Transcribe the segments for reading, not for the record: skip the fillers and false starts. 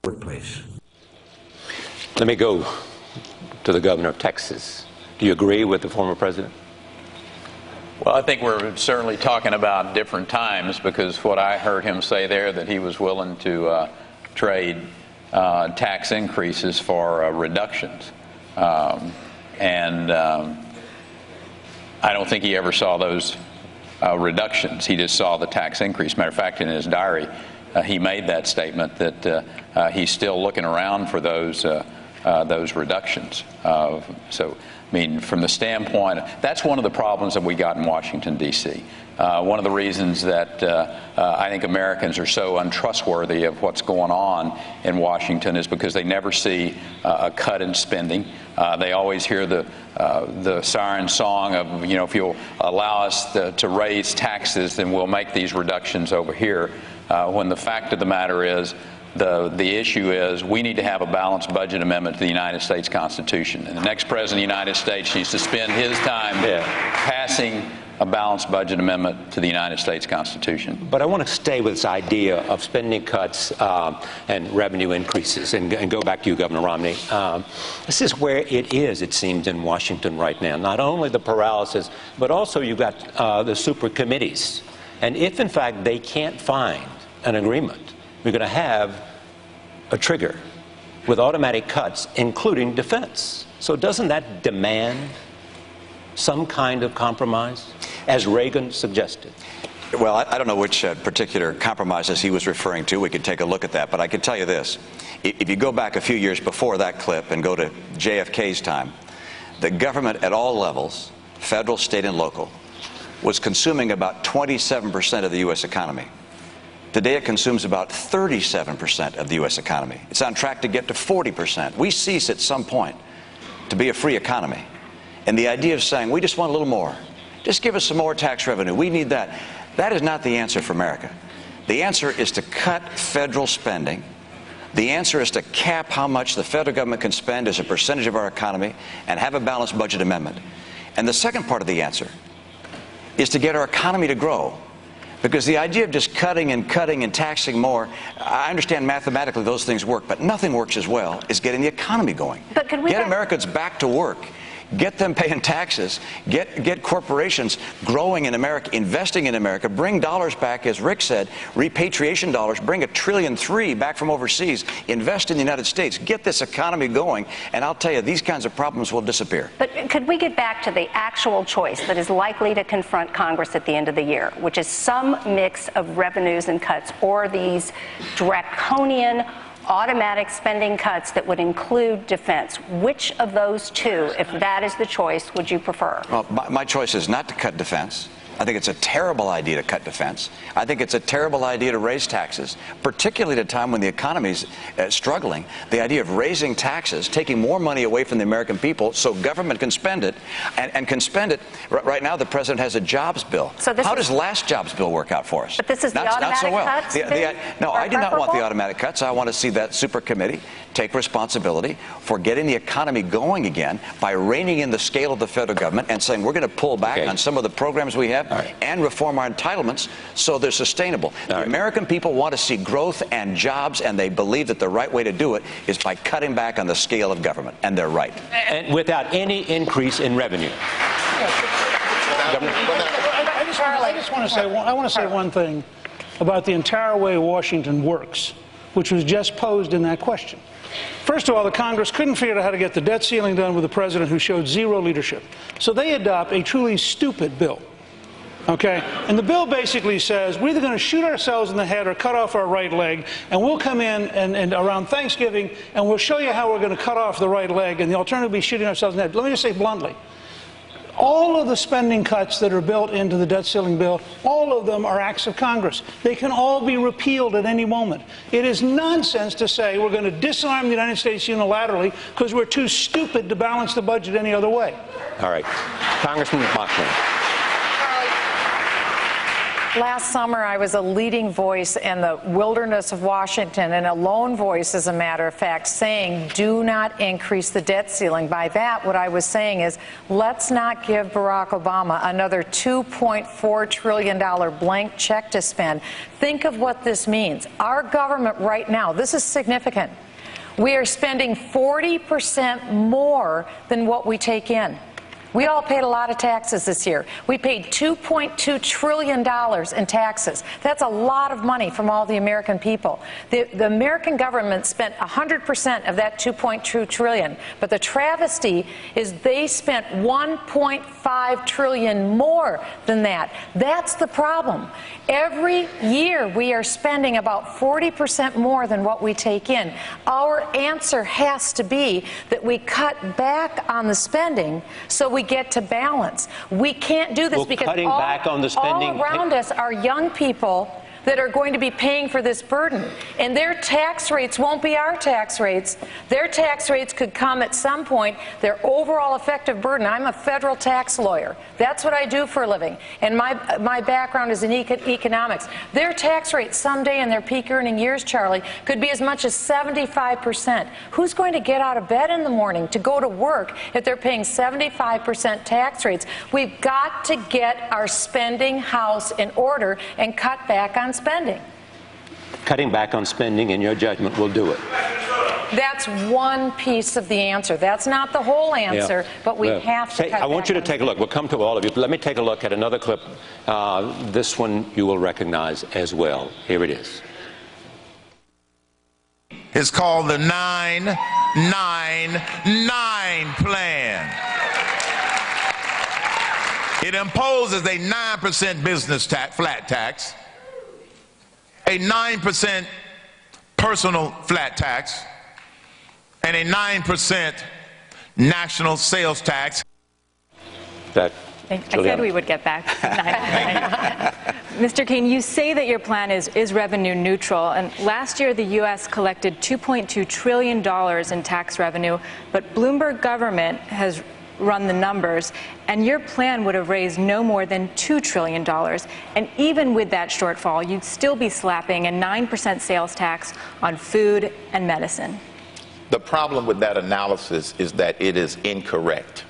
workplace. Let me go to the governor of Texas. Do you agree with the former president? Well, I think we're certainly talking about different times, because what I heard him say there, that he was willing to trade tax increases for reductions. I don't think he ever saw those reductions. He just saw the tax increase. Matter of fact, in his diary, he made that statement that he's still looking around for those reductions. So, I mean, from the standpoint, that's one of the problems that we got in Washington, D.C. One of the reasons that I think Americans are so untrustworthy of what's going on in Washington is because they never see a cut in spending. They always hear the siren song of, you know, if you'll allow us to raise taxes, then we'll make these reductions over here. When the fact of the matter is, the issue is we need to have a balanced budget amendment to the United States Constitution. And the next president of the United States needs to spend his time passing a balanced budget amendment to the United States Constitution. But I want to stay with this idea of spending cuts and revenue increases and go back to you, Governor Romney. This is where it is, it seems, in Washington right now. Not only the paralysis, but also you've got the super committees. And if, in fact, they can't find an agreement, we're going to have a trigger with automatic cuts, including defense. So doesn't that demand some kind of compromise, as Reagan suggested? Well, I don't know which particular compromises he was referring to. We could take a look at that. But I can tell you this. If you go back a few years before that clip and go to JFK's time, the government at all levels, federal, state, and local, was consuming about 27% of the U.S. economy. Today, it consumes about 37% of the U.S. economy. It's on track to get to 40%. We cease at some point to be a free economy. And the idea of saying, we just want a little more. Just give us some more tax revenue. We need that. That is not the answer for America. The answer is to cut federal spending. The answer is to cap how much the federal government can spend as a percentage of our economy and have a balanced budget amendment. And the second part of the answer is to get our economy to grow. Because the idea of just cutting and taxing more, I understand mathematically those things work, but nothing works as well as getting the economy going. But can we get Americans back to work. Get them paying taxes, get corporations growing in America, investing in America, bring dollars back, as Rick said, repatriation dollars, bring $1.3 trillion back from overseas, invest in the United States, get this economy going, and I'll tell you, these kinds of problems will disappear. But could we get back to the actual choice that is likely to confront Congress at the end of the year, which is some mix of revenues and cuts, or these draconian automatic spending cuts that would include defense? Which of those two, if that is the choice, would you prefer? Well, my choice is not to cut defense. I think it's a terrible idea to cut defense. I think it's a terrible idea to raise taxes, particularly at a time when the economy's struggling. The idea of raising taxes, taking more money away from the American people so government can spend it, and can spend it. Right now, the president has a jobs bill. So how does last jobs bill work out for us? But this is the automatic cuts? No, I do not want the automatic cuts. I want to see that super committee take responsibility for getting the economy going again by reining in the scale of the federal government and saying we're going to pull back on some of the programs we have and reform our entitlements so they're sustainable. The American people want to see growth and jobs, and they believe that the right way to do it is by cutting back on the scale of government, and they're right. And without any increase in revenue. I just want to say one thing about the entire way Washington works, which was just posed in that question. First of all, the Congress couldn't figure out how to get the debt ceiling done with a president who showed zero leadership. So they adopt a truly stupid bill. Okay? And the bill basically says we're either going to shoot ourselves in the head or cut off our right leg, and we'll come in and around Thanksgiving and we'll show you how we're going to cut off the right leg, and the alternative will be shooting ourselves in the head. Let me just say bluntly, all of the spending cuts that are built into the debt ceiling bill, all of them are acts of Congress. They can all be repealed at any moment. It is nonsense to say we're going to disarm the United States unilaterally because we're too stupid to balance the budget any other way. All right. Congressman Mockman. Last summer, I was a leading voice in the wilderness of Washington, and a lone voice, as a matter of fact, saying, do not increase the debt ceiling. By that, what I was saying is, let's not give Barack Obama another $2.4 trillion blank check to spend. Think of what this means. Our government right now, this is significant. We are spending 40% more than what we take in. We all paid a lot of taxes this year. We paid $2.2 trillion in taxes. That's a lot of money from all the American people. The American government spent 100% of that $2.2 trillion. But the travesty is they spent $1.5 trillion more than that. That's the problem. Every year we are spending about 40% more than what we take in. Our answer has to be that we cut back on the spending so we get to balance. We can't do this because cutting back on the spending, all around us are young people that are going to be paying for this burden. And their tax rates won't be our tax rates. Their tax rates could come at some point, their overall effective burden. I'm a federal tax lawyer. That's what I do for a living. And my background is in economics. Their tax rate someday in their peak earning years, Charlie, could be as much as 75%. Who's going to get out of bed in the morning to go to work if they're paying 75% tax rates? We've got to get our spending house in order and cut back on spending. Cutting back on spending, in your judgment, will do it. That's one piece of the answer. That's not the whole answer, but we have to cut back. I want you to take a look. We'll come to all of you. But let me take a look at another clip. This one you will recognize as well. Here it is. It's called the 999 plan. It imposes a 9% business tax, flat tax, a 9% personal flat tax, and a 9% national sales tax. I said we would get back. Mr. Kaine, you say that your plan is revenue neutral, and last year the U.S. collected $2.2 trillion in tax revenue, but Bloomberg government has run the numbers, and your plan would have raised no more than $2 trillion. And even with that shortfall, you'd still be slapping a 9% sales tax on food and medicine. The problem with that analysis is that it is incorrect.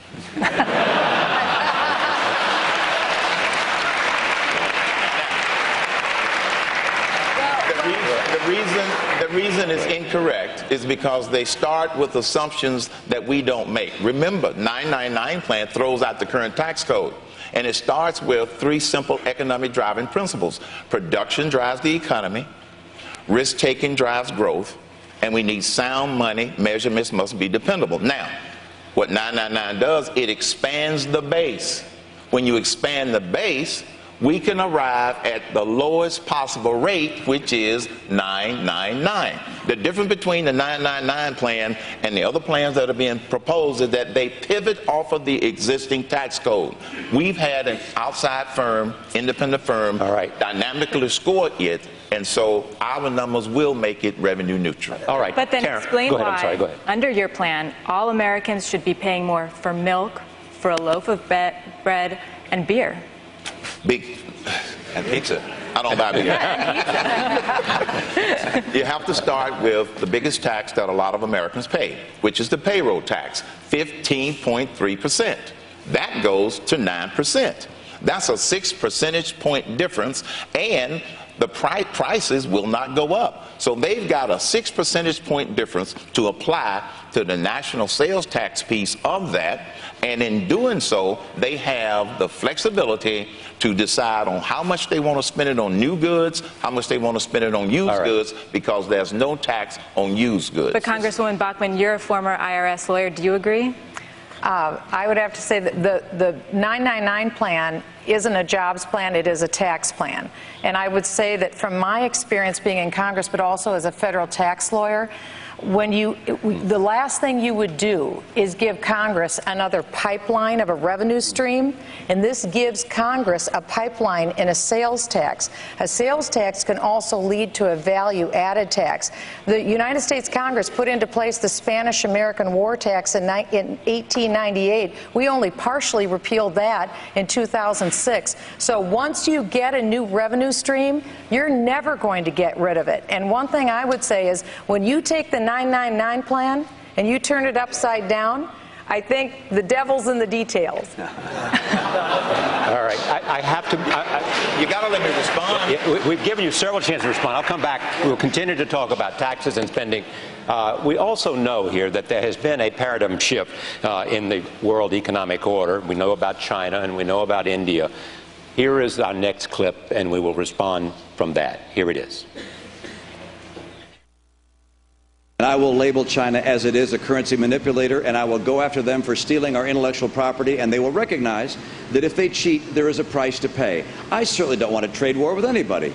The reason it's incorrect is because they start with assumptions that we don't make. Remember, 999 plan throws out the current tax code, and it starts with three simple economic driving principles. Production drives the economy, risk-taking drives growth, and we need sound money. Measurements must be dependable. Now, what 999 does, it expands the base. When you expand the base, we can arrive at the lowest possible rate, which is 999. The difference between the 999 plan and the other plans that are being proposed is that they pivot off of the existing tax code. We've had an outside firm, independent firm, dynamically score it, and so our numbers will make it revenue neutral. All right. But then Karen, explain go ahead. why, I'm sorry, go ahead. under your plan, all Americans should be paying more for milk, for a loaf of bread, and beer. And pizza. I don't buy beer. You have to start with the biggest tax that a lot of Americans pay, which is the payroll tax, 15.3%. That goes to 9%. That's a 6 percentage point difference, and the prices will not go up. So they've got a 6 percentage point difference to apply to the national sales tax piece of that, and in doing so, they have the flexibility to decide on how much they want to spend it on new goods, how much they want to spend it on used goods, because there's no tax on used goods. But Congresswoman Bachmann, you're a former IRS lawyer. Do you agree? I would have to say that the 999 plan isn't a jobs plan, it is a tax plan. And I would say that from my experience being in Congress, but also as a federal tax lawyer, the last thing you would do is give Congress another pipeline of a revenue stream, and this gives Congress a pipeline in a sales tax. A sales tax can also lead to a value-added tax. The United States Congress put into place the Spanish-American War tax in 1898. We only partially repealed that in 2006. So once you get a new revenue stream, you're never going to get rid of it. And one thing I would say is when you take the 999 plan and you turn it upside down, I think the devil's in the details. All right, I have to. You got to let me respond. We've given you several chances to respond. I'll come back. We'll continue to talk about taxes and spending. We also know here that there has been a paradigm shift in the world economic order. We know about China and we know about India. Here is our next clip, and we will respond from that. Here it is. And I will label China as it is, a currency manipulator, and I will go after them for stealing our intellectual property, and they will recognize that if they cheat, there is a price to pay. I certainly don't want a trade war with anybody.